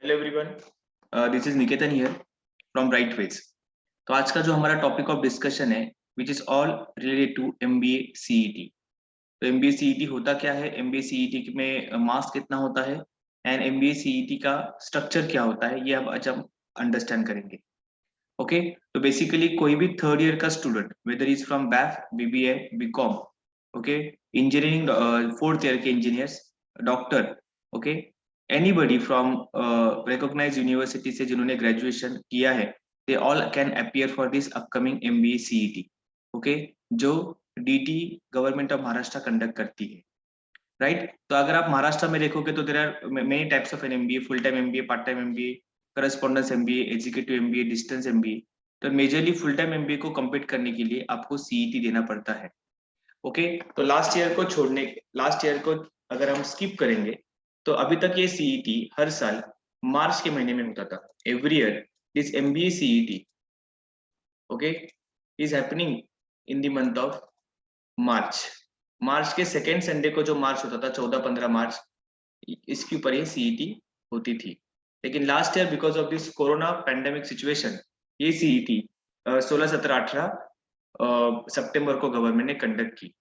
Hello everyone, this is Niketan here from right wedge. तो आज का जो हमारा टॉपिक ऑफ डिस्कशन है which is all related to MBA CET. तो एमबीए सीईटी होता क्या है, एमबीए सीईटी में मार्क्स कितना होता है एंड एमबीए सीईटी का स्ट्रक्चर क्या होता है, ये अब आज हम अंडरस्टैंड करेंगे। ओके, तो बेसिकली कोई भी थर्ड ईयर का student whether is from BAF, BBA, BCom, okay, engineering, fourth year के engineers, doctor, okay, anybody from recognised university से जिन्होंने ग्रेजुएशन किया है, they all can appear for this upcoming MBA CET. Okay, जो DT government of Maharashtra conduct करती है, right. तो अगर आप महाराष्ट्र में देखोगे तो there are many types of an MBA, full time MBA, part time MBA, correspondence MBA, executive MBA, distance MBA. तो मेजरली फुल टाइम एमबीए को कंप्लीट करने के लिए आपको सीईटी देना पड़ता है। ओके, तो लास्ट ईयर को अगर हम स्किप करेंगे तो अभी तक ये सीईटी हर साल मार्च के महीने में होता था। Every year this MBA CET, okay, is happening in the month of March. March के सेकेंड संडे को जो मार्च होता था, 14-15 मार्च, इसके ऊपर ये सीईटी होती थी। लेकिन last year because of this corona pandemic situation ये सीईटी 16, 17, 18 सितंबर को गवर्नमेंट ने कंडक्ट की।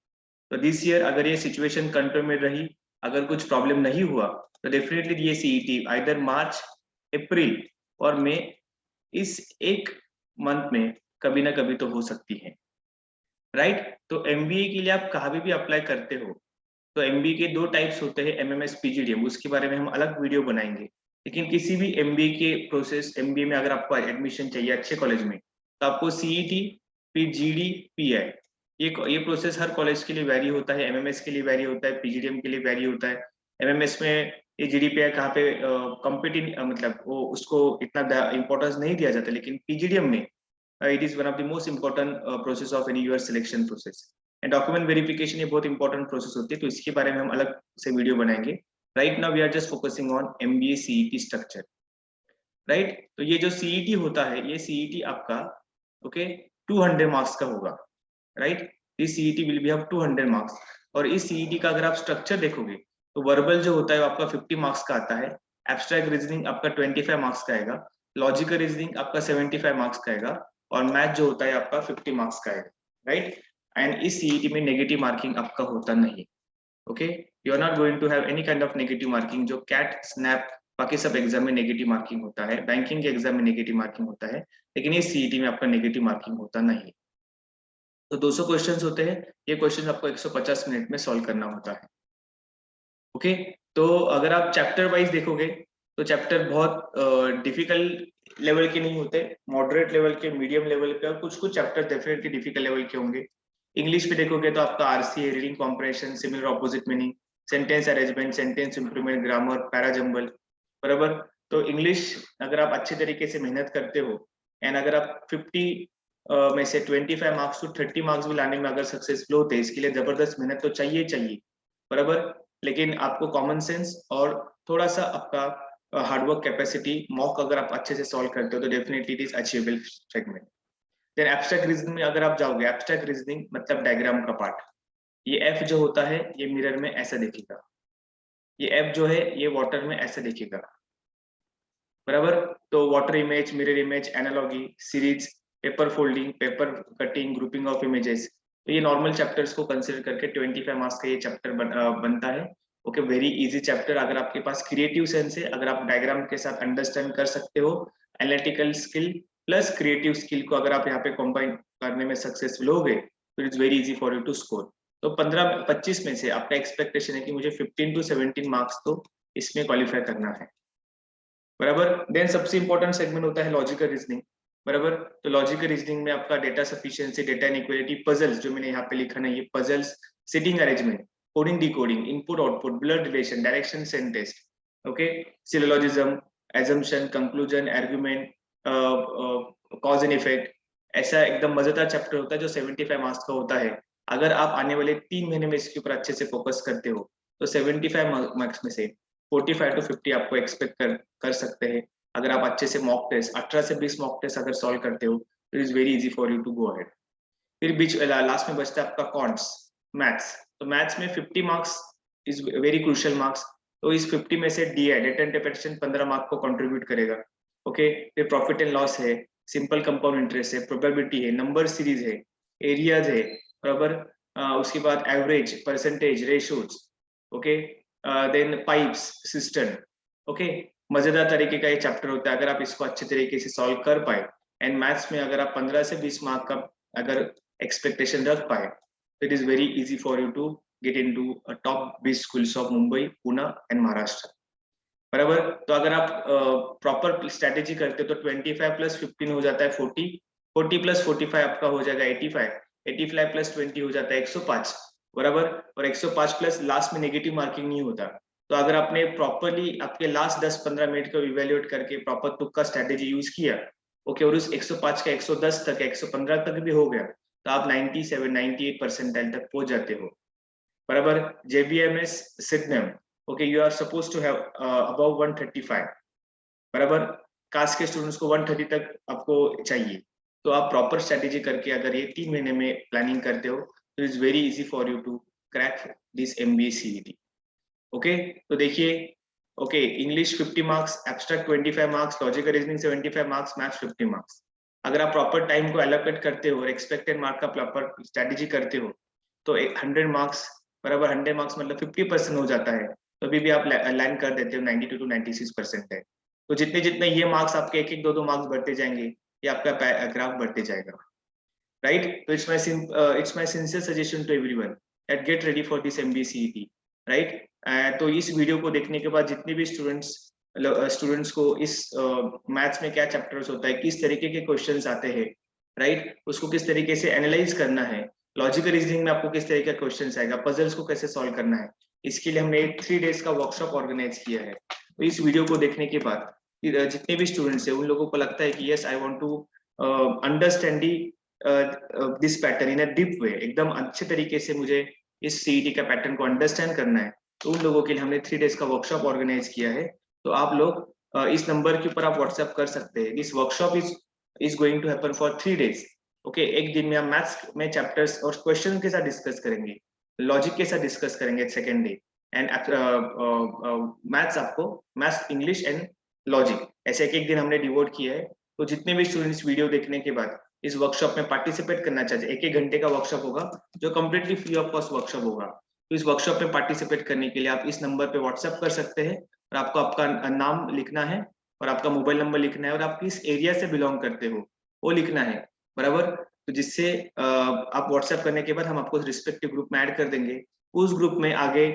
तो दिस ईयर अगर ये सिचुएशन कंट्रोल में रही, अगर कुछ प्रॉब्लम नहीं हुआ, तो डेफिनेटली ये सीईटी आइदर मार्च, अप्रैल और मई, इस एक मंथ में कभी ना कभी तो हो सकती है, राइट। तो एमबीए के लिए आप कहाँ भी अप्लाई करते हो तो एमबीए के दो टाइप्स होते हैं, एमएमएस, पीजीडीएम, उसके बारे में हम अलग वीडियो बनाएंगे। लेकिन किसी भी एमबीए के प्रोसेस, एमबीए में अगर आपको एडमिशन चाहिए अच्छे कॉलेज में, तो आपको सीईटी, फिर जीडी, पीआई, ये प्रोसेस हर कॉलेज के लिए वेरी होता है। एमएमएस के लिए वेरी होता है, पीजीडीएम के लिए वेरी होता है। एमएमएस में ये जीडीपीआई कहाँ पे कॉम्पिटिट, मतलब वो उसको इतना इंपॉर्टेंस नहीं दिया जाता, लेकिन पीजीडीएम में it is one of the most important process of any your selection process. And document verification ये बहुत इंपॉर्टेंट प्रोसेस होती है, तो इसके बारे में हम अलग से वीडियो बनाएंगे। Right now we are just focusing on MBA CET structure, right. तो ये जो सीईटी होता है, ये सीईटी आपका ओके 200 मार्क्स का होगा, right. This CET will be have 200 marks. और इस सीईटी का अगर आप स्ट्रक्चर देखोगे तो वर्बल जो होता है वो आपका 50 मार्क्स का आता है, एब्स्ट्रैक्ट रीजनिंग आपका 25 मार्क्स का आएगा, लॉजिकल रीजनिंग आपका 75 मार्क्स का आएगा, और मैथ जो होता है आपका 50 मार्क्स का आएगा, राइट। एंड इस सीईटी में नेगेटिव मार्किंग आपका होता नहीं, okay. You are not going to have any kind of negative marking, जो कैट, स्नैप, बाकी सब एग्जाम में नेगेटिव मार्किंग होता है, बैंकिंग के एग्जाम में नेगेटिव मार्किंग होता है, लेकिन इस सीईटी में आपका नेगेटिव मार्किंग होता नहीं। तो 200 क्वेश्चंस होते हैं, ये क्वेश्चन आपको 150 मिनट में सॉल्व करना होता है, ओके। तो अगर आप चैप्टर वाइज देखोगे तो चैप्टर बहुत डिफिकल्ट लेवल के नहीं होते, मॉडरेट लेवल के, मीडियम लेवल के, और कुछ कुछ चैप्टर डेफिनेटली डिफिकल्ट लेवल के होंगे। इंग्लिश पे देखोगे तो आपका RCA, reading comprehension, similar opposite meaning, sentence arrangement, sentence improvement, grammar, parajumble, बराबर। तो इंग्लिश अगर आप अच्छे तरीके से मेहनत करते हो एंड अगर आप 50 में से 25 मार्क्स टू 30 मार्क्स भी लाने में अगर सक्सेसफुल होते, इसके लिए जबरदस्त मेहनत तो चाहिए चाहिए, बराबर। लेकिन आपको कॉमन सेंस और थोड़ा सा आपका हार्डवर्क कैपेसिटी, मॉक अगर आप अच्छे से सॉल्व करते हो तो definitely it is achievable segment. Then abstract reasoning में अगर आप जाओगे, एब्स्ट्रैक्ट रीजनिंग मतलब डायग्राम का पार्ट, ये एफ जो होता है ये मिरर में ऐसा दिखेगा, ये एफ जो है ये वाटर में ऐसा दिखेगा, बराबर। तो water image, mirror image, analogy, series, paper folding, paper cutting, grouping of images, तो ये नॉर्मल चैप्टर्स को कंसिडर करके 25 मार्क्स का ये चैप्टर बनता है। Okay, very easy chapter. अगर आपके पास क्रिएटिव सेंस है, अगर आप डायग्राम के साथ अंडरस्टैंड कर सकते हो, analytical skill plus creative skill को अगर आप यहाँ पे कंबाइन करने में सक्सेसफुल हो गए तो it's very easy for you to score. तो 15-25 में से आपका एक्सपेक्टेशन है कि मुझे 15 to 17 मार्क्स तो इसमें क्वालिफाई करना है, बराबर। देन सबसे इंपॉर्टेंट सेगमेंट होता है लॉजिकल रीजनिंग, बराबर। तो लॉजिकल रीजनिंग में आपका data sufficiency, data inequality, puzzles, जो मैंने यहाँ पे लिखा ना ये puzzles, seating arrangement, coding decoding, input output, blood relation, direction sense test, okay, syllogism, assumption, conclusion, argument, cause and effect, ऐसा एकदम मजेदार चैप्टर होता है जो 75 मार्क्स का होता है। अगर आप आने वाले 3 महीने में इसके ऊपर अच्छे से फोकस करते हो तो 75 मार्क्स में से 45 to 50 आपको एक्सपेक्ट कर सकते हैं। अगर आप अच्छे से मॉक टेस्ट 18 से 20 मॉक टेस्ट अगर सॉल्व करते हो तो is very easy for you to go ahead. फिर बीच लास्ट में बचता है आपका कॉन्ट्स, मैथ्स। तो मैथ्स में 50 marks is very crucial marks. तो इस 50 में से डी है डेटा इंटरप्रिटेशन 15 मार्क को कंट्रीब्यूट करेगा। ओके, फिर प्रॉफिट एंड लॉस है, सिंपल कंपाउंड इंटरेस्ट है, प्रोबेबिलिटी है, नंबर सीरीज है, एरियाज है, बराबर। उसके बाद average, percentage, ratios, okay, then pipes, system. Okay, मजेदार तरीके का ये चैप्टर होता है अगर आप इसको अच्छे तरीके से सॉल्व कर पाए। एंड मैथ्स में अगर आप 15 से 20 मार्क का अगर एक्सपेक्टेशन रख पाए, it is very easy for you to get into top 20 schools of Mumbai, Pune and Maharashtra, बराबर। तो अगर आप प्रॉपर स्ट्रेटेजी करते हो तो 25 प्लस 15 हो जाता है 40, 40 प्लस 45 आपका हो जाएगा 85, 85 प्लस 20 हो जाता है 105, बराबर। और 105 प्लस लास्ट में नेगेटिव मार्किंग नहीं होता। तो अगर आपने प्रॉपरली आपके लास्ट 10-15 मिनट को इवेल्युएट करके प्रॉपर तुक्का स्ट्रेटेजी यूज किया, ओके, और उस 105 का 110 तक, 115 तक भी हो गया, तो आप 97, 98 परसेंटाइल तक पहुंच जाते हो, बराबर। JBMS Sydenham, okay, you are suppose to have above 135, बराबर। कास्ट के स्टूडेंट्स को 130 तक आपको चाहिए। तो आप प्रॉपर स्ट्रेटेजी करके अगर ये 3 महीने में प्लानिंग करते हो तो it's very easy for you to crack this MBA CET। Okay, तो देखिए, okay, English 50 marks, abstract 25 marks, logical reasoning 75 marks, maths 50 marks. अगर आप प्रॉपर टाइम को एलोकेट करते हो और एक्सपेक्टेड मार्क का प्रॉपर स्ट्रेटेजी करते हो तो 100 मार्क्स, बराबर, 100 मार्क्स मतलब 50% हो जाता है, तो अभी भी आप लैंड कर देते हो 92 to 96% है। तो जितने जितने ये मार्क्स आपके एक एक 2-2 मार्क्स बढ़ते जाएंगे, ये आपका ग्राफ बढ़ते जाएगा, राइट। तो it's my sincere suggestion to everyone that get ready for this MBA CET, right. तो इस वीडियो को देखने के बाद जितने भी स्टूडेंट्स को इस मैथ्स में क्या चैप्टर्स होता है, किस तरीके के क्वेश्चंस आते हैं, राइट, उसको किस तरीके से एनालाइज करना है, लॉजिकल रीजनिंग में आपको किस तरीके का क्वेश्चंस आएगा, पजल्स को कैसे सॉल्व करना है, इसके लिए हमने 3 डेज का वर्कशॉप ऑर्गेनाइज किया है। तो इस वीडियो को देखने के बाद जितने भी स्टूडेंट्स है उन लोगों को लगता है कि yes, I want to understand this pattern in a deep way, एकदम अच्छे तरीके से मुझे इस CET का पैटर्न को अंडरस्टैंड करना है, तो उन लोगों के लिए हमने 3 डेज का वर्कशॉप ऑर्गेनाइज किया है। तो आप लोग इस नंबर के ऊपर आप व्हाट्सएप कर सकते हैं। This workshop is going to happen for 3 days. Okay, एक दिन में हम मैथ्स में चैप्टर्स और क्वेश्चन के साथ डिस्कस करेंगे, लॉजिक के साथ डिस्कस करेंगे सेकेंड डे, एंड मैथ्स आपको मैथ्स, इंग्लिश एंड लॉजिक, ऐसे एक एक दिन हमने डिवोट किया है। तो जितने भी स्टूडेंट्स वीडियो देखने के बाद इस वर्कशॉप में पार्टिसिपेट करना चाहते हैं, 1-1 घंटे का वर्कशॉप होगा जो completely free of cost workshop होगा। तो इस वर्कशॉप में पार्टिसिपेट करने के लिए आप इस नंबर पे व्हाट्सएप कर सकते हैं और आपको आपका नाम लिखना है और आपका मोबाइल नंबर लिखना है और आप किस एरिया से बिलोंग करते हो वो लिखना है, बराबर। तो जिससे आप व्हाट्सएप करने के बाद हम आपको रिस्पेक्टिव ग्रुप में ऐड कर देंगे। उस ग्रुप में आगे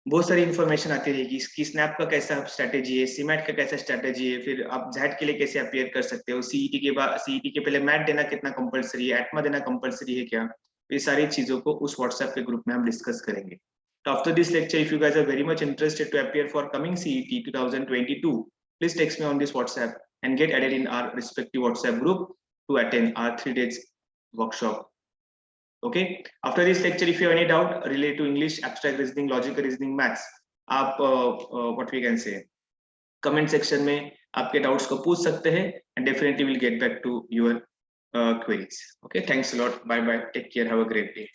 बहुत सारी इन्फॉर्मेशन आती रहेगी कि स्नैप का कैसा स्ट्रेटेजी है, सीमैट का कैसा स्ट्रेटेजी है, फिर आप जेट के लिए कैसे अपियर कर सकते हो, सीईटी के बाद, सीईटी के पहले मैट देना कितना कंपलसरी है, एटमा देना कंपलसरी है क्या, ये सारी चीजों को उस व्हाट्सएप के ग्रुप में हम डिस्कस करेंगे। तो after this lecture, if you guys are very much interested to appear for coming CET 2022, please text me on this WhatsApp and get added in our respective WhatsApp group to attend our 3 days workshop. Okay, after this lecture, if you have any doubt related to English, abstract reasoning, logical reasoning, maths, आप what we can say comment section में आपके doubts को पूछ सकते हैं and definitely will get back to your queries. Okay, thanks a lot. Bye bye. Take care. Have a great day.